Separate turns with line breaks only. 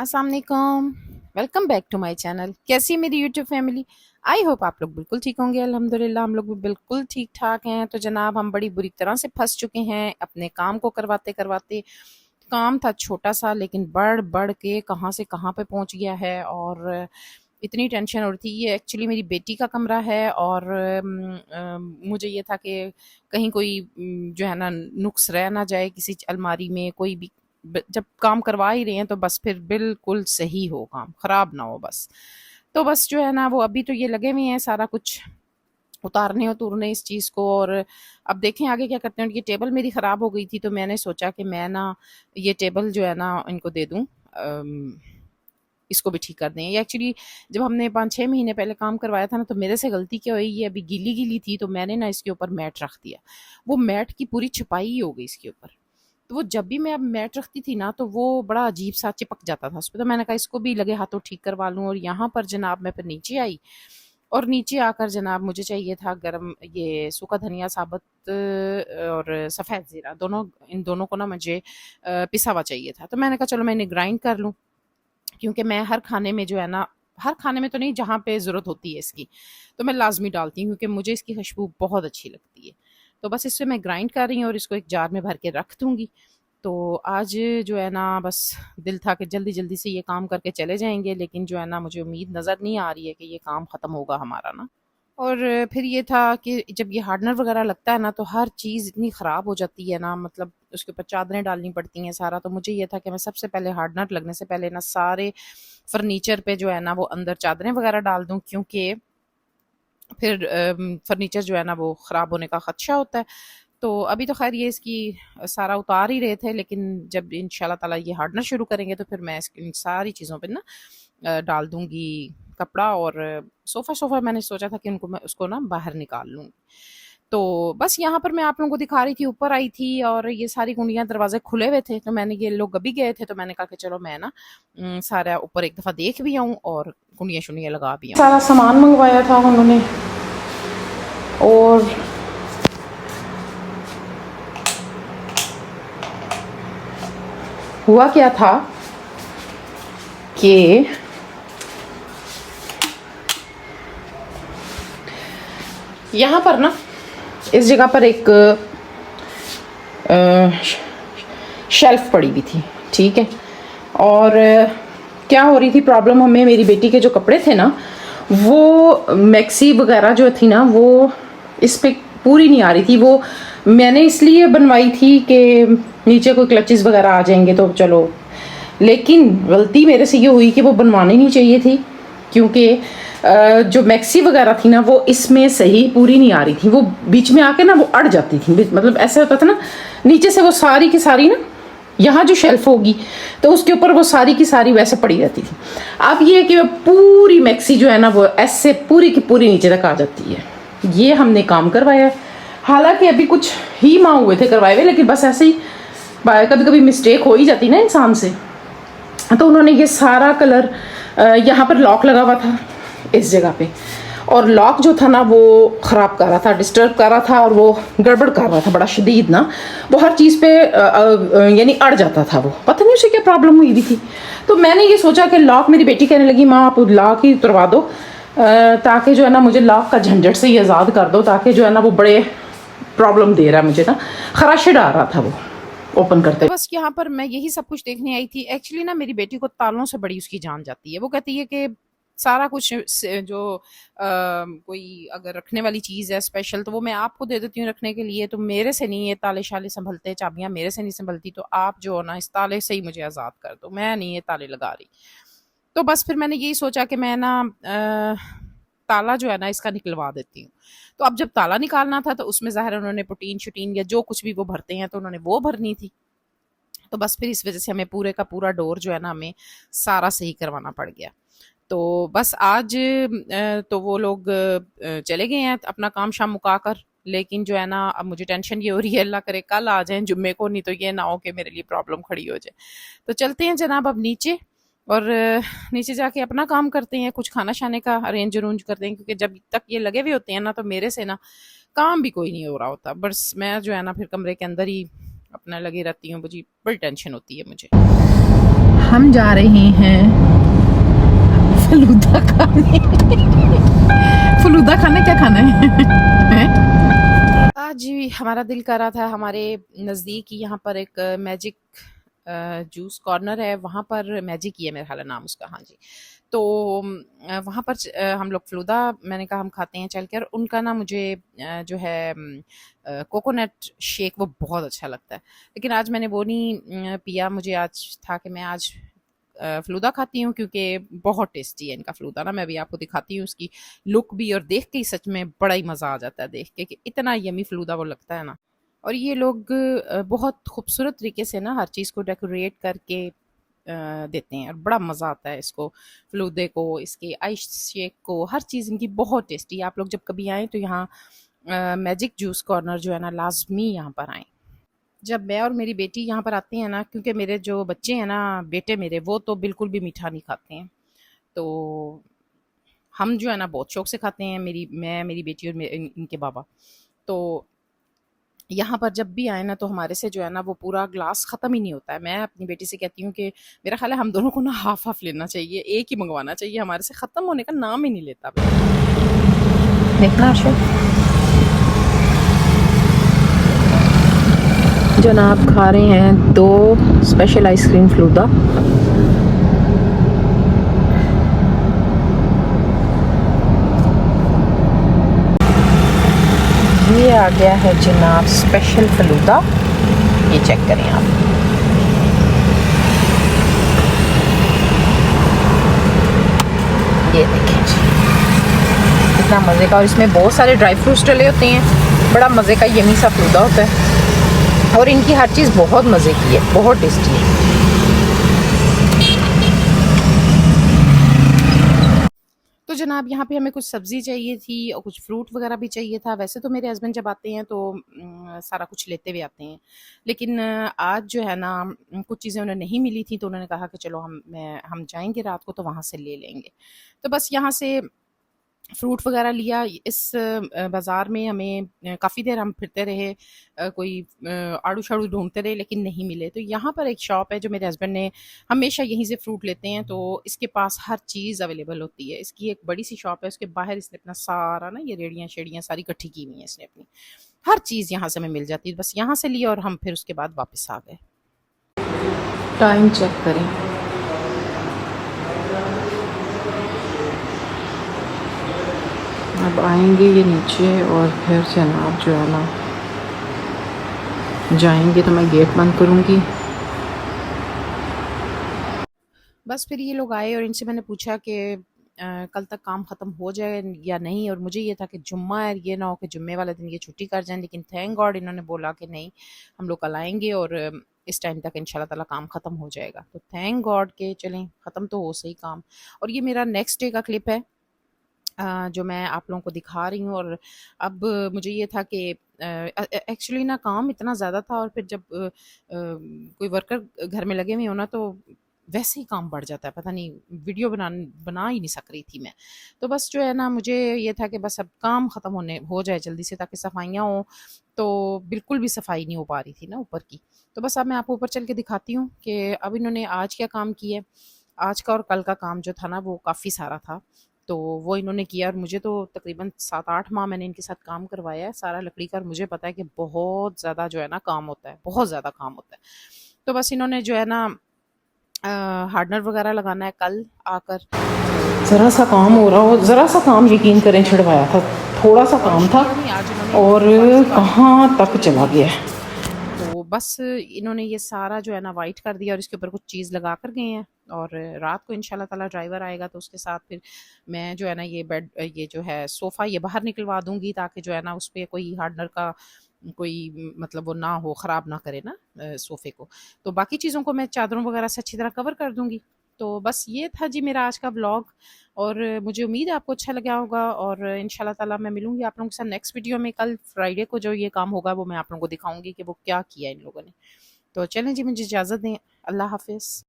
अस्सलाम वालेकुम। Welcome back to my channel. कैसी है मेरी यूट्यूब फैमिली? आई होप आप लोग बिल्कुल ठीक होंगे। अल्हम्दुलिल्लाह हम लोग भी बिल्कुल ठीक ठाक हैं। तो जनाब हम बड़ी बुरी तरह से फंस चुके हैं अपने काम को करवाते करवाते। काम था छोटा सा लेकिन बढ़ बढ़ के कहाँ से कहाँ पे पहुंच गया है। और इतनी टेंशन हो रही थी। ये एक्चुअली मेरी बेटी का कमरा है और मुझे ये था कि कहीं कोई जो है ना नुक्स रह ना जाए किसी अलमारी में कोई भी। जब काम करवा ही रहे हैं तो बस फिर बिल्कुल सही हो, काम खराब ना हो बस। तो बस जो है ना वो अभी तो ये लगे हुए हैं सारा कुछ उतारने उतरने इस चीज़ को। और अब देखें आगे क्या करते हैं। ये टेबल मेरी ख़राब हो गई थी तो मैंने सोचा कि मैं ना ये टेबल जो है ना इनको दे दूँ, इसको भी ठीक कर दें। ये एक्चुअली जब हमने 5-6 महीने पहले काम करवाया था ना तो मेरे से गलती क्या हुई, ये अभी गीली-गीली थी तो मैंने ना इसके ऊपर मैट रख दिया। वो मैट की पूरी छपाई ही हो गई इसके ऊपर। तो वो जब भी मैं अब मैट रखती थी ना तो वो बड़ा अजीब-सा चिपक जाता था उसपे। तो मैंने कहा इसको भी लगे हाथों ठीक करवा लूँ। और यहाँ पर जनाब मैं फिर नीचे आई और नीचे आकर जनाब मुझे चाहिए था गरम ये सूखा धनिया साबुत और सफ़ेद ज़ीरा, दोनों इन दोनों को ना मुझे पिसा हुआ चाहिए था। तो मैंने कहा चलो मैं इन्हें ग्राइंड कर लूँ। क्योंकि मैं हर खाने में जो है ना, हर खाने में तो नहीं, जहाँ पे ज़रूरत होती है इसकी तो मैं लाजमी डालती हूँ क्योंकि मुझे इसकी खुशबू बहुत अच्छी लगती है। तो बस इससे मैं ग्राइंड कर रही हूँ और इसको एक जार में भर के रख दूँगी। तो आज जो है ना बस दिल था कि जल्दी जल्दी से ये काम करके चले जाएंगे, लेकिन जो है ना मुझे उम्मीद नज़र नहीं आ रही है कि ये काम ख़त्म होगा हमारा ना। और फिर ये था कि जब ये हार्डनर वगैरह लगता है ना तो हर चीज़ इतनी ख़राब हो जाती है ना, मतलब उसके ऊपर चादरें डालनी पड़ती हैं सारा। तो मुझे ये था कि मैं सबसे पहले हार्डनर लगने से पहले ना सारे फर्नीचर पे जो है ना वो अंदर चादरें वगैरह डाल दूं, क्योंकि फिर फर्नीचर जो है ना वो ख़राब होने का ख़दशा होता है। तो अभी तो खैर ये इसकी सारा उतार ही रहे थे, लेकिन जब इंशाल्लाह ताला ये हार्डनर शुरू करेंगे तो फिर मैं इन सारी चीज़ों पे ना डाल दूंगी कपड़ा। और सोफ़ा सोफ़ा मैंने सोचा था कि उनको मैं उसको ना बाहर निकाल लूँगी। तो बस यहाँ पर मैं आप लोगों को दिखा रही थी, ऊपर आई थी और ये सारी कुंडियाँ दरवाजे खुले हुए थे तो मैंने, ये लोग अभी गए थे तो मैंने कहा कि चलो मैं ना सारा ऊपर एक दफ़ा देख भी आऊँ और कुंडियाँ शुंडियाँ लगा भी आऊँ। सारा सामान मंगवाया था उन्होंने और हुआ क्या था कि यहाँ पर ना इस जगह पर एक शेल्फ पड़ी हुई थी, ठीक है। और क्या हो रही थी प्रॉब्लम, हमें मेरी बेटी के जो कपड़े थे ना वो मैक्सी वगैरह जो थी ना वो इस पे पूरी नहीं आ रही थी। वो मैंने इसलिए बनवाई थी कि नीचे कोई क्लचेस वगैरह आ जाएंगे तो चलो, लेकिन गलती मेरे से ये हुई कि वो बनवानी नहीं चाहिए थी, क्योंकि जो मैक्सी वगैरह थी ना वो इसमें सही पूरी नहीं आ रही थी। वो बीच में आके ना वो अड़ जाती थी, मतलब ऐसा होता था ना नीचे से वो सारी की सारी ना यहाँ जो शेल्फ होगी तो उसके ऊपर वो सारी की सारी वैसे पड़ी रहती थी। अब ये है कि पूरी मैक्सी जो है ना वो ऐसे पूरी की पूरी नीचे तक आ जाती है। ये हमने काम करवाया, हालांकि अभी कुछ ही माह हुए थे करवाए हुए, लेकिन बस ऐसे ही कभी कभी मिस्टेक हो ही जाती ना इंसान से। तो उन्होंने ये सारा कलर, यहाँ पर लॉक लगा हुआ था इस जगह पे, और लॉक जो था ना वो ख़राब कर रहा था, डिस्टर्ब कर रहा था और वो गड़बड़ कर रहा था बड़ा शदीद ना। वो हर चीज़ पे यानी अड़ जाता था, वो पता नहीं उसे क्या प्रॉब्लम हुई भी थी। तो मैंने ये सोचा कि लॉक, मेरी बेटी कहने लगी माँ आप लॉक ही उतरवा दो ताकि जो है ना मुझे लॉक का झंझट से ही आज़ाद कर दो, ताकि जो है ना वो बड़े प्रॉब्लम दे रहा है मुझे ना, खराशे डाल रहा था वो ओपन करते। बस यहाँ पर मैं यही सब कुछ देखने आई थी। एक्चुअली ना मेरी बेटी को तालों से बड़ी उसकी जान जाती है। वो कहती है कि सारा कुछ जो कोई अगर रखने वाली चीज़ है स्पेशल तो वो मैं आपको दे देती हूँ रखने के लिए, तो मेरे से नहीं ये ताले शाले संभलते, चाबियाँ मेरे से नहीं संभलती, तो आप जो हो ना इस ताले से ही मुझे आज़ाद कर दो, मैं नहीं ये ताले लगा रही। तो बस फिर मैंने यही सोचा कि मैं ना ताला जो है ना इसका निकलवा देती हूँ। तो अब जब ताला निकालना था तो उसमें ज़ाहिर उन्होंने प्रोटीन शुटीन या जो कुछ भी वो भरते हैं तो उन्होंने वो भरनी थी। तो बस फिर इस वजह से हमें पूरे का पूरा डोर जो है ना हमें सारा सही करवाना पड़ गया। तो बस आज तो वो लोग चले गए हैं अपना काम शाम मुका कर, लेकिन जो है ना अब मुझे टेंशन ये हो रही है अल्लाह करे कल आ जाए जुम्मे को, नहीं तो ये ना हो कि मेरे लिए प्रॉब्लम खड़ी हो जाए। तो चलते हैं जनाब अब नीचे, और नीचे जाके अपना काम करते हैं, कुछ खाना शाने का अरेंज अरूंज करते हैं, क्योंकि जब तक ये लगे हुए होते हैं ना तो मेरे से ना काम भी कोई नहीं हो रहा होता। बस मैं जो है ना फिर कमरे के अंदर ही अपना लगी रहती हूँ, मुझे बड़ी टेंशन होती है मुझे। हम जा रहे हैं फलूदा खाने। फलूदा खाने, क्या खाना है? आज हमारा दिल कर रहा था, हमारे नज़दीक ही यहाँ पर एक मैजिक जूस कॉर्नर है, वहाँ पर मैजिक ही है मेरा ख्याल है नाम उसका, हाँ जी। तो वहाँ पर हम लोग फलूदा, मैंने कहा हम खाते हैं चल कर। उनका ना मुझे जो है कोकोनट शेक वो बहुत अच्छा लगता है, लेकिन आज मैंने वो नहीं पिया। मुझे आज था कि मैं आज फ़लूदा खाती हूँ, क्योंकि बहुत टेस्टी है इनका फ़लूदा ना। मैं अभी आपको दिखाती हूँ उसकी लुक भी, और देख के ही सच में बड़ा ही मज़ा आ जाता है देख के कि इतना यम्मी फ़लूदा वो लगता है ना। और ये लोग बहुत खूबसूरत तरीके से ना हर चीज़ को डेकोरेट करके देते हैं, और बड़ा मज़ा आता है इसको, फ़लूदे को, इसके आइस शेक को, हर चीज़ इनकी बहुत टेस्टी है। आप लोग जब कभी आएँ तो यहाँ मैजिक जूस कॉर्नर जो है ना, लाज़मी यहाँ पर आएँ। जब मैं और मेरी बेटी यहाँ पर आते हैं ना, क्योंकि मेरे जो बच्चे हैं ना, बेटे मेरे, वो तो बिल्कुल भी मीठा नहीं खाते हैं। तो हम जो है ना बहुत शौक से खाते हैं, मेरी बेटी और इनके बाबा। तो यहाँ पर जब भी आए ना, तो हमारे से जो है ना वो पूरा ग्लास ख़त्म ही नहीं होता है। मैं अपनी बेटी से कहती हूँ कि मेरा ख़्याल है हम दोनों को ना हाफ़ हाफ़ लेना चाहिए, एक ही मंगवाना चाहिए, हमारे से ख़त्म होने का नाम ही नहीं लेता। देखना जनाब खा रहे हैं 2 स्पेशल आइसक्रीम फ़लूदा। ये आ गया है जनाब स्पेशल फ़लूदा, ये चेक करें आप। ये देखें जी, कितना मज़े का, और इसमें बहुत सारे ड्राई फ्रूट्स डले होते हैं। बड़ा मज़े का यम्मी सा फ़लूदा होता है, और इनकी हर चीज़ बहुत मज़े की है, बहुत टेस्टी है। तो जनाब यहाँ पे हमें कुछ सब्ज़ी चाहिए थी और कुछ फ्रूट वगैरह भी चाहिए था। वैसे तो मेरे हस्बैंड जब आते हैं तो सारा कुछ लेते हुए आते हैं, लेकिन आज जो है ना कुछ चीज़ें उन्हें नहीं मिली थी, तो उन्होंने कहा कि चलो हम जाएंगे रात को तो वहाँ से ले लेंगे। तो बस यहाँ से फ्रूट वगैरह लिया। इस बाज़ार में हमें काफ़ी देर हम फिरते रहे, कोई आड़ू-शाड़ू ढूँढते रहे, लेकिन नहीं मिले। तो यहाँ पर एक शॉप है जो मेरे हस्बैंड ने हमेशा यहीं से फ्रूट लेते हैं, तो इसके पास हर चीज़ अवेलेबल होती है। इसकी एक बड़ी-सी शॉप है, उसके बाहर इसने अपना सारा ना ये रेहड़ियाँ-शेड़ियाँ सारी इकट्ठी की हुई हैं इसने अपनी। हर चीज़ यहाँ से हमें मिल जाती है। बस यहाँ से ली और हम फिर उसके बाद वापस आ गए। टाइम चेक करें। अब आएंगे ये नीचे, और फिर जनाब जो है ना जाएंगे, तो मैं गेट बंद करूँगी। बस फिर ये लोग आए और इनसे मैंने पूछा कि कल तक काम ख़त्म हो जाए या नहीं, और मुझे ये था कि जुम्मा है, ये ना हो कि जुम्मे वाले दिन ये छुट्टी कर जाएं, लेकिन थैंक गॉड इन्होंने बोला कि नहीं, हम लोग कल आएंगे और इस टाइम तक इंशाल्लाह ताला काम ख़त्म हो जाएगा। तो थैंक गॉड के चलें, ख़त्म तो हो सही काम। और ये मेरा नेक्स्ट डे का क्लिप है जो मैं आप लोगों को दिखा रही हूँ। और अब मुझे ये था कि एक्चुअली ना काम इतना ज़्यादा था, और फिर जब कोई वर्कर घर में लगे हुए हो ना, तो वैसे ही काम बढ़ जाता है, पता नहीं वीडियो बना ही नहीं सक रही थी मैं। तो बस जो है ना मुझे ये था कि बस अब काम ख़त्म हो जाए जल्दी से, ताकि सफाइयाँ हों। तो बिल्कुल भी सफाई नहीं हो पा रही थी ना ऊपर की। तो बस अब मैं आपको ऊपर चल के दिखाती हूँ कि अब इन्होंने आज क्या काम किया है। आज का और कल का काम जो था ना वो काफ़ी सारा था, तो वो इन्होंने किया। और मुझे तो तकरीबन 7-8 माह मैंने इनके साथ काम करवाया है सारा लकड़ी का, और मुझे पता है कि बहुत ज़्यादा जो है ना काम होता है, बहुत ज़्यादा काम होता है। तो बस इन्होंने जो है ना हार्डनर वगैरह लगाना है कल आकर। ज़रा सा काम हो रहा हो, ज़रा सा काम यकीन करें छिड़वाया था, थोड़ा सा काम था, और कहाँ तक चला गया है। तो बस इन्होंने ये सारा जो है ना वाइट कर दिया, और इसके ऊपर कुछ चीज़ लगा कर गए हैं। और रात को इंशाल्लाह ताला ड्राइवर आएगा तो उसके साथ फिर मैं जो है ना ये जो है सोफ़ा ये बाहर निकलवा दूँगी, ताकि जो है ना उस पे कोई हार्डनर का कोई मतलब वो ना हो, ख़राब ना करे ना सोफ़े को। तो बाकी चीज़ों को मैं चादरों वगैरह से अच्छी तरह कवर कर दूँगी। तो बस ये था जी मेरा आज का व्लॉग, और मुझे उम्मीद है आपको अच्छा लगा होगा। और इंशाल्लाह ताला मैं मिलूँगी आप लोगों के साथ नेक्स्ट वीडियो में। कल फ्राइडे को जो ये काम होगा वो मैं आप लोगों को दिखाऊँगी कि वो क्या किया इन लोगों ने। तो चलें जी, मुझे इजाज़त दें। अल्लाह हाफ़िज़।